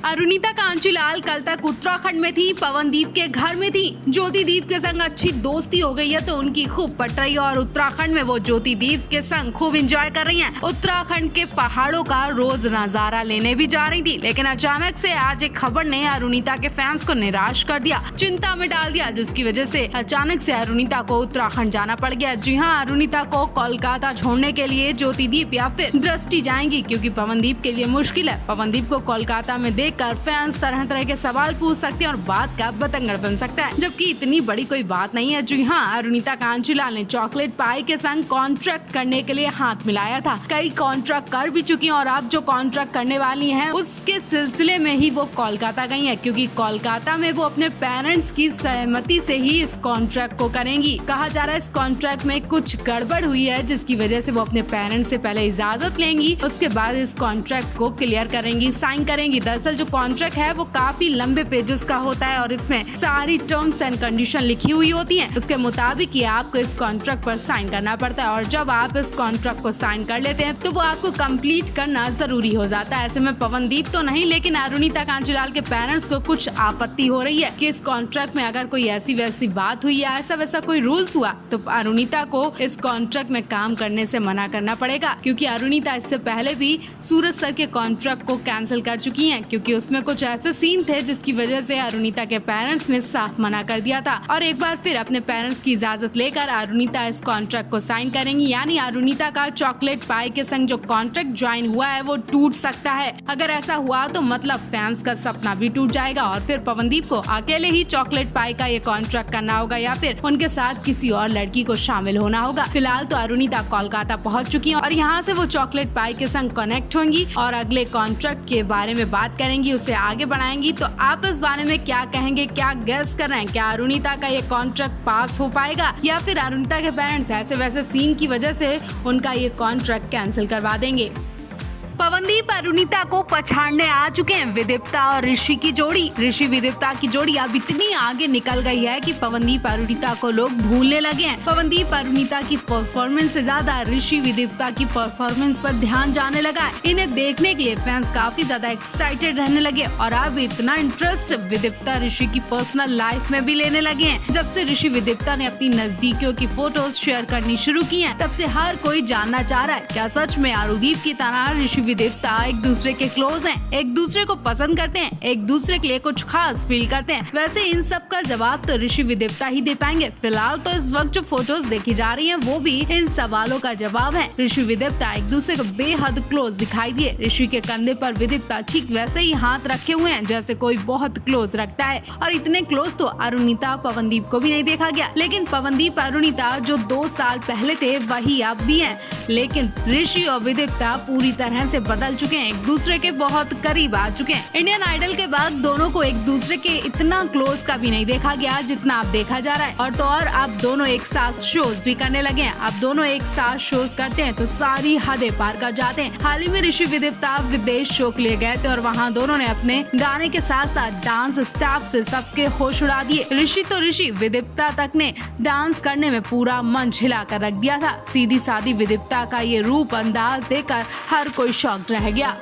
अरुणिता कांचीलाल कल तक उत्तराखंड में थी, पवनदीप के घर में थी। ज्योतिदीप के संग अच्छी दोस्ती हो गई है तो उनकी खूब पट रही है और उत्तराखंड में वो ज्योतिदीप के संग खूब एंजॉय कर रही हैं। उत्तराखंड के पहाड़ों का रोज नजारा लेने भी जा रही थी, लेकिन अचानक से आज एक खबर ने अरुणिता के फैंस को निराश कर दिया, चिंता में डाल दिया, जिसकी वजह से अचानक से अरुणिता को उत्तराखंड जाना पड़ गया। जी हाँ, अरुणिता को कोलकाता छोड़ने के लिए ज्योतिदीप या फिर दृष्टि जाएंगी, क्योंकि पवनदीप के लिए मुश्किल है। पवनदीप को कोलकाता में देखकर फैंस तरह तरह के सवाल पूछ सकते हैं और बात का बतंगड़ बन सकता है, जबकि इतनी बड़ी कोई बात नहीं है। जी हाँ, अरुणिता कांचीलाल ने चॉकलेट पाई के संग कॉन्ट्रैक्ट करने के लिए हाथ मिलाया था। कई कॉन्ट्रैक्ट कर भी चुकी हैं और अब जो कॉन्ट्रैक्ट करने वाली हैं उसके सिलसिले में ही वो कोलकाता गई हैं, क्योंकि कोलकाता में वो अपने पेरेंट्स की सहमति से ही इस कॉन्ट्रैक्ट को करेंगी। कहा जा रहा है इस कॉन्ट्रैक्ट में कुछ गड़बड़ हुई है, जिसकी वजह से वो अपने पेरेंट्स से पहले इजाजत लेंगी, उसके बाद इस कॉन्ट्रैक्ट को क्लियर करेंगी, साइन करेंगी। दरअसल जो कॉन्ट्रैक्ट है वो काफी लंबे पेजेस का होता है और इसमें सारी टर्म्स एंड कंडीशन लिखी हुई होती हैं। उसके मुताबिक ही आपको इस कॉन्ट्रैक्ट पर साइन करना पड़ता है और जब आप इस कॉन्ट्रैक्ट को साइन कर लेते हैं तो वो आपको कंप्लीट करना जरूरी हो जाता है। ऐसे में पवनदीप तो नहीं, लेकिन अरुणिता कांचीलाल के पेरेंट्स को कुछ आपत्ति हो रही है कि इस कॉन्ट्रैक्ट में अगर कोई ऐसी वैसी बात हुई या ऐसा वैसा कोई रूल्स हुआ तो अरुणिता को इस कॉन्ट्रैक्ट में काम करने से मना करना पड़ेगा, क्योंकि अरुणिता इससे पहले भी सूरज सर के कॉन्ट्रैक्ट को कैंसिल कर चुकी हैं, क्योंकि उसमें कुछ ऐसे सीन थे जिसकी वजह से अरुणिता के पेरेंट्स ने साफ मना कर दिया था। और एक बार फिर अपने पेरेंट्स की इजाजत लेकर अरुणिता इस कॉन्ट्रैक्ट को साइन करेंगी, यानी अरुणिता का चॉकलेट पाई के संग जो कॉन्ट्रैक्ट ज्वाइन हुआ है वो टूट सकता है। अगर ऐसा हुआ तो मतलब फैंस का सपना भी टूट जाएगा और फिर पवनदीप को अकेले ही चॉकलेट पाई का ये कॉन्ट्रैक्ट करना होगा या फिर उनके साथ किसी और लड़की को शामिल होना होगा। फिलहाल तो अरुणिता कोलकाता पहुंच चुकी है और यहाँ से वो चॉकलेट पाई के संग कनेक्ट होंगी और अगले कॉन्ट्रैक्ट के बारे में बात करेंगी, उसे आगे बढ़ाएंगी। तो आप इस बारे में क्या कहेंगे, क्या गेस कर रहे हैं? क्या अरुणिता का ये कॉन्ट्रैक्ट पास हो पाएगा या फिर अरुणिता के पेरेंट्स ऐसे वैसे सीन की वजह से उनका ये कॉन्ट्रैक्ट कैंसिल करवा देंगे? पवनदीप अरुणिता को पछाड़ने आ चुके हैं। विदिप्ता और ऋषि की जोड़ी, ऋषि विदिप्ता की जोड़ी अब इतनी आगे निकल गई है कि पवनदीप अरुणिता को लोग भूलने लगे हैं। पवनदीप अरुणिता की परफॉर्मेंस से ज्यादा ऋषि विदिप्ता की परफॉर्मेंस पर ध्यान जाने लगा है। इन्हें देखने के लिए फैंस काफी ज्यादा एक्साइटेड रहने लगे और अब इतना इंटरेस्ट विदिप्ता ऋषि की पर्सनल लाइफ में भी लेने लगे हैं। जब से ऋषि विदिप्ता ने अपनी नजदीकियों की फोटोज शेयर करनी शुरू की है, तब से हर कोई जानना चाह रहा है क्या सच में अरुदीप की तरह ऋषि विदिप्ता एक दूसरे के क्लोज हैं, एक दूसरे को पसंद करते हैं, एक दूसरे के लिए कुछ खास फील करते हैं। वैसे इन सब का जवाब तो ऋषि विदिप्ता ही दे पाएंगे। फिलहाल तो इस वक्त जो फोटोज देखी जा रही हैं वो भी इन सवालों का जवाब है। ऋषि विदिप्ता एक दूसरे को बेहद क्लोज दिखाई दिए। ऋषि के कंधे पर विदिप्ता ठीक वैसे ही हाथ रखे हुए हैं जैसे कोई बहुत क्लोज रखता है और इतने क्लोज तो अरुणिता पवनदीप को भी नहीं देखा गया। लेकिन पवनदीप अरुणिता जो 2 साल पहले थे वही अब भी हैं, लेकिन ऋषि और विदिप्ता पूरी तरह से बदल चुके हैं, एक दूसरे के बहुत करीब आ चुके हैं। इंडियन आइडल के बाद दोनों को एक दूसरे के इतना क्लोज का भी नहीं देखा गया जितना अब देखा जा रहा है। और तो और अब दोनों एक साथ शोज भी करने लगे हैं। अब दोनों एक साथ शोज करते हैं तो सारी हदें पार कर जाते हैं। हाल ही में ऋषि विदिप्ता विदेश शो के लिए गए थे और वहाँ दोनों ने अपने गाने के साथ साथ डांस स्टेप से सबके होश उड़ा दिए। ऋषि विदिप्ता तक ने डांस करने में पूरा मंच हिला कर रख दिया था। सीधी सादी विदिप्ता का ये रूप अंदाज देखकर हर कोई शॉक्ड रह गया।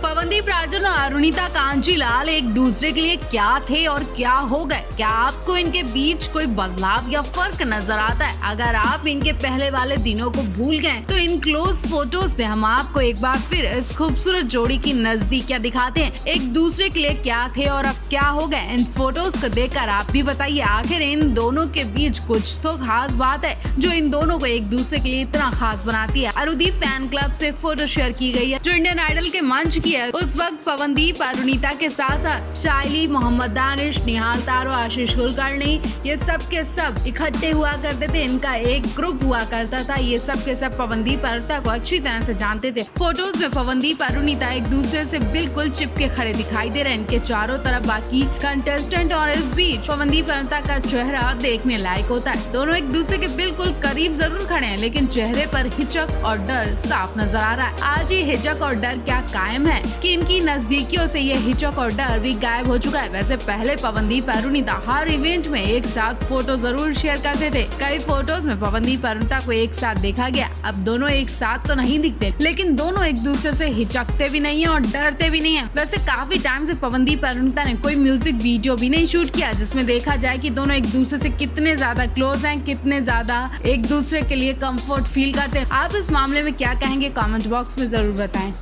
पवनदीप राजन और अरुणिता कांचीलाल एक दूसरे के लिए क्या थे और क्या हो गए? क्या आपको इनके बीच कोई बदलाव या फर्क नजर आता है? अगर आप इनके पहले वाले दिनों को भूल गए तो इन क्लोज फोटो से हम आपको एक बार फिर इस खूबसूरत जोड़ी की नजदीकियां दिखाते हैं। एक दूसरे के लिए क्या थे और अब क्या हो गए? इन फोटोज को देखकर आप भी बताइए, आखिर इन दोनों के बीच कुछ तो खास बात है जो इन दोनों को एक दूसरे के लिए इतना खास बनाती है। अरुदीप फैन क्लब से एक फोटो शेयर की गई है जो इंडियन आइडल के मंच की है। उस वक्त पवनदीप अरुणिता के साथ साथ शाइली, मोहम्मद दानिश, निहाल तारो, आशीष कुलकर्णी, ये सब के सब इकट्ठे हुआ करते थे। इनका एक ग्रुप हुआ करता था। ये सब के सब पवनदीप अरुणिता को अच्छी तरह से जानते थे। फोटोज में पवनदीप अरुणिता एक दूसरे से बिल्कुल चिपके खड़े दिखाई दे रहे हैं। इनके चारों तरफ बाकी कंटेस्टेंट और इस बीच पवनदीप अरुणिता का चेहरा देखने लायक होता है। दोनों एक दूसरे के बिल्कुल करीब जरूर खड़े हैं, लेकिन चेहरे पर हिचक और डर साफ नजर आ रहा है। आज ये हिचक और डर क्या कायम है है कि इनकी नजदीकियों से ये हिचक और डर भी गायब हो चुका है। वैसे पहले पवनदीप अरुणिता हर इवेंट में एक साथ फोटो जरूर शेयर करते थे। कई फोटोज में पवनदीप अरुणिता को एक साथ देखा गया। अब दोनों एक साथ तो नहीं दिखते, लेकिन दोनों एक दूसरे से हिचकते भी नहीं है और डरते भी नहीं है। वैसे काफी टाइम से पवनदीप अरुणिता ने कोई म्यूजिक वीडियो भी नहीं शूट किया जिसमें देखा जाए कि दोनों एक दूसरे से कितने ज्यादा क्लोज हैं, कितने ज्यादा एक दूसरे के लिए कंफर्ट फील करते हैं। आप इस मामले में क्या कहेंगे, कमेंट बॉक्स में जरूर बताएं।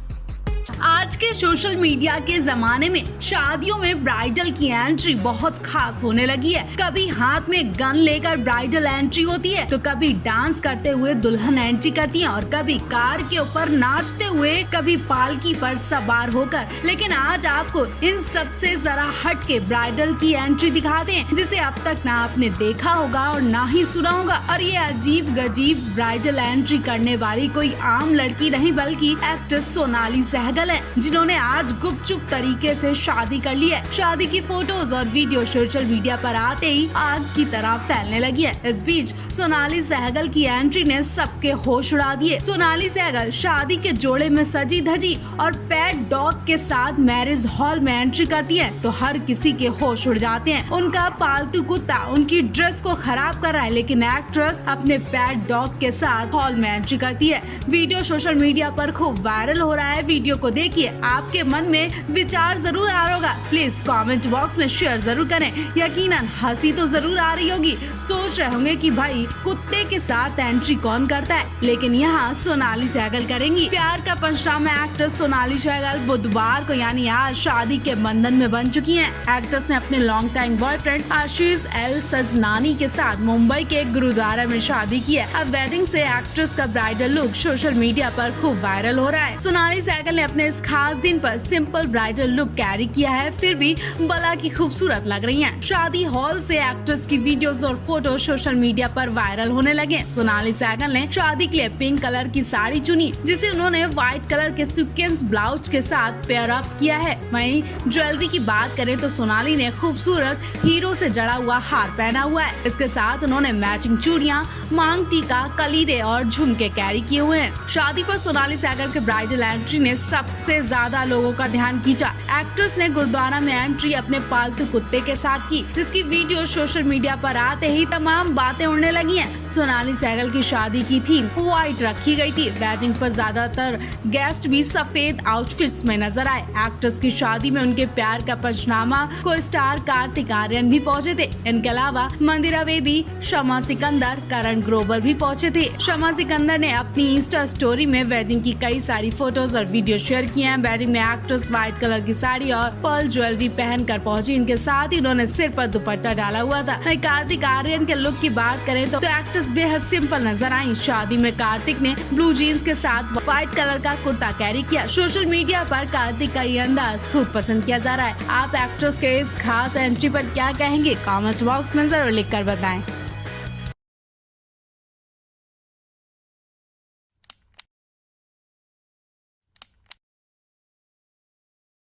आज के सोशल मीडिया के जमाने में शादियों में ब्राइडल की एंट्री बहुत खास होने लगी है। कभी हाथ में गन लेकर ब्राइडल एंट्री होती है, तो कभी डांस करते हुए दुल्हन एंट्री करती है और कभी कार के ऊपर नाचते हुए, कभी पालकी पर सवार होकर। लेकिन आज आपको इन सबसे जरा हट के ब्राइडल की एंट्री दिखाते हैं जिसे अब तक ना आपने देखा होगा और ना ही सुना होगा। और ये अजीब गजीब ब्राइडल एंट्री करने वाली कोई आम लड़की नहीं बल्कि एक्ट्रेस सोनाली सहगल है, जिन्होंने आज गुपचुप तरीके से शादी कर ली है। शादी की फोटोज और वीडियो सोशल मीडिया पर आते ही आग की तरह फैलने लगी है। इस बीच सोनाली सहगल की एंट्री ने सबके होश उड़ा दिए। सोनाली सहगल शादी के जोड़े में सजी धजी और पेट डॉग के साथ मैरिज हॉल में एंट्री करती है तो हर किसी के होश उड़ जाते हैं। उनका पालतू कुत्ता उनकी ड्रेस को खराब कर रहा है, लेकिन एक्ट्रेस अपने पेट डॉग के साथ हॉल में एंट्री करती है। वीडियो सोशल मीडिया पर खूब वायरल हो रहा है। वीडियो को देखिए, आपके मन में विचार जरूर आ रहा होगा। प्लीज कमेंट बॉक्स में शेयर जरूर करें। यकीनन हंसी तो जरूर आ रही होगी। सोच रहे होंगे कि भाई कुत्ते के साथ एंट्री कौन करता है, लेकिन यहाँ सोनाली सहगल करेंगी। प्यार का पंचनामा एक्ट्रेस सोनाली सहगल बुधवार को यानी आज शादी के बंधन में बन चुकी हैं। एक्ट्रेस ने अपने लॉन्ग टाइम बॉयफ्रेंड आशीष एल सजनानी के साथ मुंबई के गुरुद्वारा में शादी की है। अब वेडिंग से एक्ट्रेस का ब्राइडल लुक सोशल मीडिया पर खूब वायरल हो रहा है। सोनाली सहगल ने अपने इस खास दिन पर सिंपल ब्राइडल लुक कैरी किया है, फिर भी बला की खूबसूरत लग रही हैं। शादी हॉल से एक्ट्रेस की वीडियोस और फोटो सोशल मीडिया पर वायरल होने लगे। सोनाली सहगल ने शादी के लिए पिंक कलर की साड़ी चुनी, जिसे उन्होंने व्हाइट कलर के सीक्वेंस ब्लाउज के साथ पेयर अप किया है। वहीं ज्वेलरी की बात करें तो सोनाली ने खूबसूरत हीरो से जड़ा हुआ हार पहना हुआ है। इसके साथ उन्होंने मैचिंग चूड़ियां, मांग टीका, कलीरे और झुमके कैरी किए हुए हैं। शादी पर सोनाली सहगल के ब्राइडल एंट्री ने सबसे ज्यादा लोगों का ध्यान खींचा। एक्ट्रेस ने गुरुद्वारा में एंट्री अपने पालतू कुत्ते के साथ की, जिसकी वीडियो सोशल मीडिया पर आते ही तमाम बातें उड़ने लगी हैं। सोनाली सहगल की शादी की थीम व्हाइट रखी गई थी। वेडिंग पर ज्यादातर गेस्ट भी सफेद आउटफिट्स में नजर आए। एक्ट्रेस की शादी में उनके प्यार का पंचनामा को स्टार कार्तिक आर्यन भी पहुंचे थे। इनके अलावा मंदिरा बेदी, शमा सिकंदर, करण ग्रोवर भी पहुंचे थे। शमा सिकंदर ने अपनी इंस्टा स्टोरी में वेडिंग की कई सारी फोटोज और वीडियो शेयर किए हैं। वेडिंग में एक्ट्रेस व्हाइट कलर की साड़ी और पर्ल ज्वेलरी पहनकर पहुंची। इनके साथ ही उन्होंने सिर पर दुपट्टा डाला हुआ था। कार्तिक आर्यन के लुक की बात करें तो एक्ट्रेस बेहद सिंपल नजर आई। शादी में कार्तिक ने ब्लू जीन्स के साथ व्हाइट कलर का कुर्ता कैरी किया। सोशल मीडिया पर कार्तिक का ये अंदाज खूब पसंद किया जा रहा है। आप एक्ट्रेस के इस खास एंट्री पर क्या कहेंगे, कमेंट बॉक्स में जरूर लिखकर बताएं।